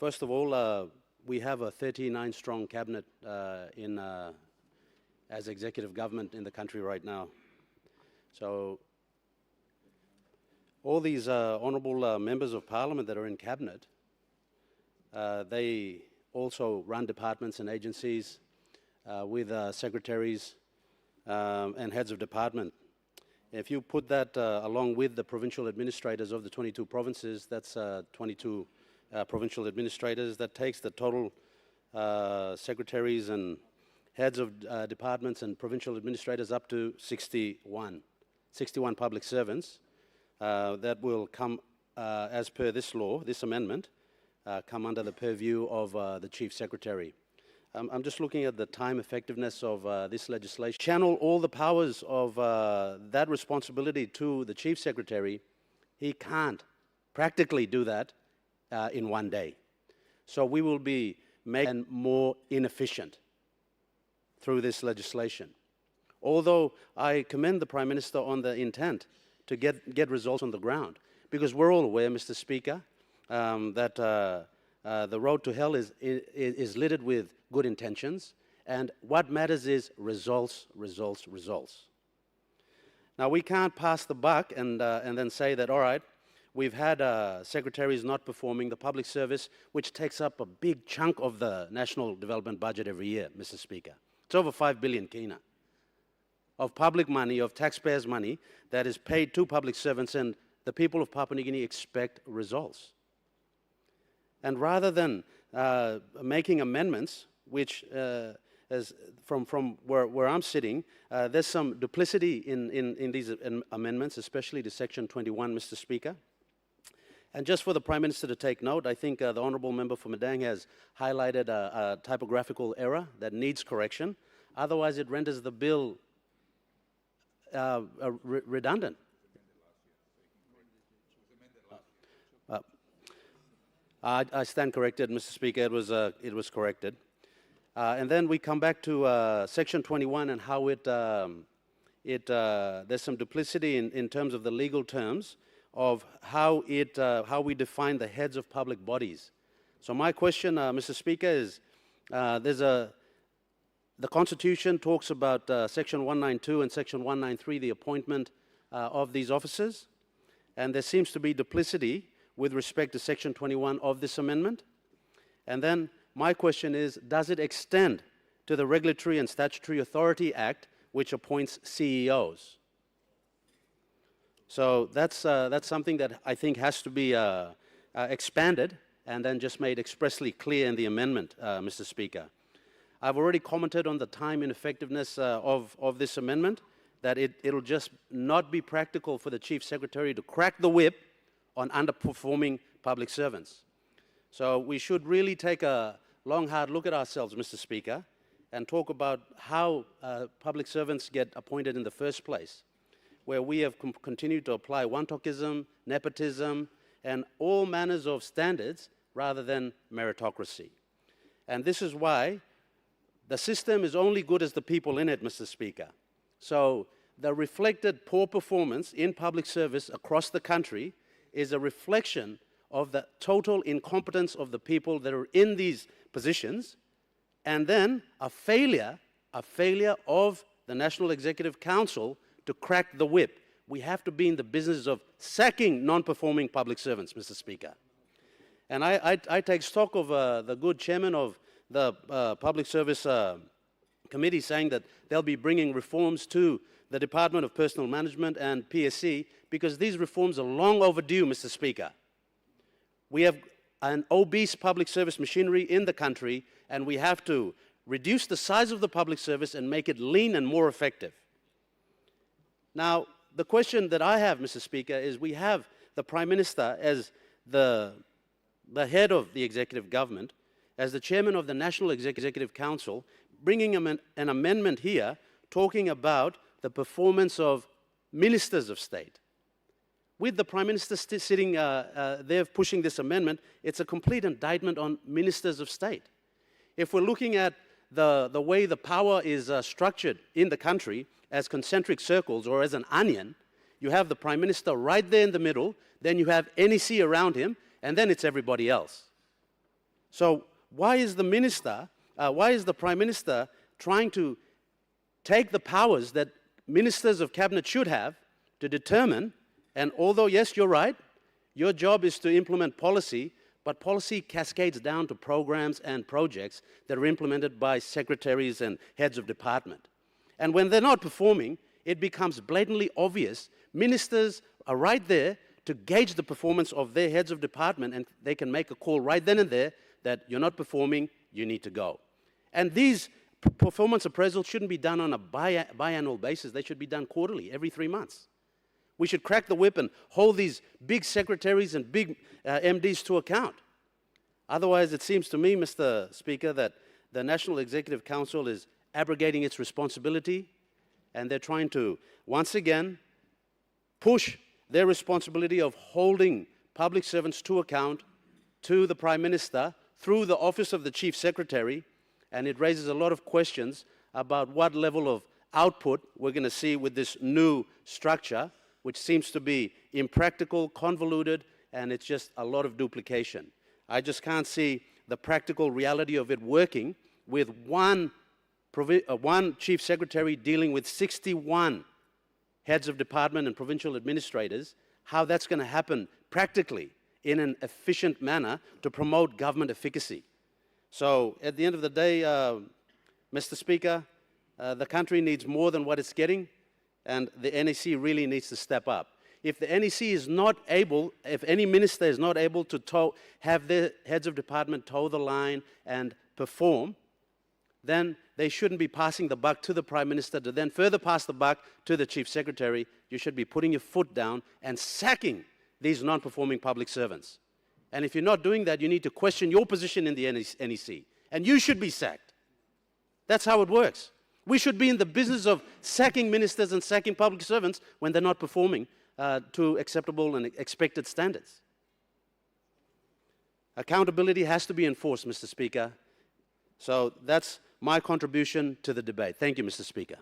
First of all, we have a 39-strong cabinet as executive government in the country right now. So all these honourable members of parliament that are in cabinet, they also run departments and agencies with secretaries and heads of department. If you put that along with the provincial administrators of the 22 provinces, that's 22 provincial administrators. That takes the total secretaries and heads of departments and provincial administrators up to 61 public servants that will come, as per this law, this amendment, come under the purview of the Chief Secretary. I'm just looking at the time effectiveness of this legislation. Channel all the powers of that responsibility to the Chief Secretary. He can't practically do that in one day. So we will be making more inefficient through this legislation. Although I commend the Prime Minister on the intent to get results on the ground, because we're all aware, Mr. Speaker, that the road to hell is littered with good intentions, and what matters is results, results, results. Now, we can't pass the buck and then say that, all right, we've had secretaries not performing the public service, which takes up a big chunk of the national development budget every year, Mr. Speaker. It's over 5 billion kina of public money, of taxpayers' money that is paid to public servants, and the people of Papua New Guinea expect results. And rather than making amendments, which from where I'm sitting, there's some duplicity in these amendments, especially to Section 21, Mr. Speaker. And just for the Prime Minister to take note, I think the Honourable Member for Madang has highlighted a typographical error that needs correction. Otherwise, it renders the bill redundant. I stand corrected, Mr. Speaker. It was corrected. And then we come back to Section 21 and how there's some duplicity in terms of the legal terms of how we define the heads of public bodies. So my question, Mr. Speaker, is the Constitution talks about Section 192 and Section 193, the appointment of these officers, and there seems to be duplicity with respect to Section 21 of this amendment. And then my question is, does it extend to the Regulatory and Statutory Authority Act, which appoints CEOs? So that's something that I think has to be expanded and then just made expressly clear in the amendment, Mr. Speaker. I've already commented on the time ineffectiveness of this amendment, that it'll just not be practical for the Chief Secretary to crack the whip on underperforming public servants. So we should really take a long, hard look at ourselves, Mr. Speaker, and talk about how public servants get appointed in the first place, where we have continued to apply one-talkism, nepotism, and all manners of standards rather than meritocracy. And this is why the system is only good as the people in it, Mr. Speaker. So the reflected poor performance in public service across the country is a reflection of the total incompetence of the people that are in these positions, and then a failure of the National Executive Council to crack the whip. We have to be in the business of sacking non-performing public servants, Mr. Speaker. And I take stock of the good chairman of the Public Service Committee saying that they'll be bringing reforms to the Department of Personnel Management and PSC, because these reforms are long overdue, Mr. Speaker. We have an obese public service machinery in the country, and we have to reduce the size of the public service and make it lean and more effective. Now, the question that I have, Mr. Speaker, is we have the Prime Minister as the head of the executive government, as the chairman of the National Executive Council, bringing an amendment here talking about the performance of ministers of state. With the Prime Minister sitting there pushing this amendment, it's a complete indictment on ministers of state. If we're looking at the way the power is structured in the country as concentric circles or as an onion, you have the Prime Minister right there in the middle, then you have NEC around him, and then it's everybody else. So why is the Prime Minister trying to take the powers that ministers of cabinet should have to determine, and although, yes, you're right, your job is to implement policy, but policy cascades down to programs and projects that are implemented by secretaries and heads of department. And when they're not performing, it becomes blatantly obvious. Ministers are right there to gauge the performance of their heads of department, and they can make a call right then and there that you're not performing, you need to go. And these performance appraisals shouldn't be done on a biannual basis. They should be done quarterly, every 3 months. We should crack the whip and hold these big secretaries and big MDs to account. Otherwise, it seems to me, Mr. Speaker, that the National Executive Council is abrogating its responsibility, and they're trying to, once again, push their responsibility of holding public servants to account to the Prime Minister through the Office of the Chief Secretary, and it raises a lot of questions about what level of output we're going to see with this new structure, which seems to be impractical, convoluted, and it's just a lot of duplication. I just can't see the practical reality of it working with one Chief Secretary dealing with 61 heads of department and provincial administrators, how that's going to happen practically in an efficient manner to promote government efficacy. So at the end of the day, Mr. Speaker, the country needs more than what it's getting, and the NEC really needs to step up. If the NEC is not able, if any minister is not able to have their heads of department toe the line and perform, then they shouldn't be passing the buck to the Prime Minister to then further pass the buck to the Chief Secretary. You should be putting your foot down and sacking these non-performing public servants. And if you're not doing that, you need to question your position in the NEC. And you should be sacked. That's how it works. We should be in the business of sacking ministers and sacking public servants when they're not performing to acceptable and expected standards. Accountability has to be enforced, Mr. Speaker. So that's my contribution to the debate. Thank you, Mr. Speaker.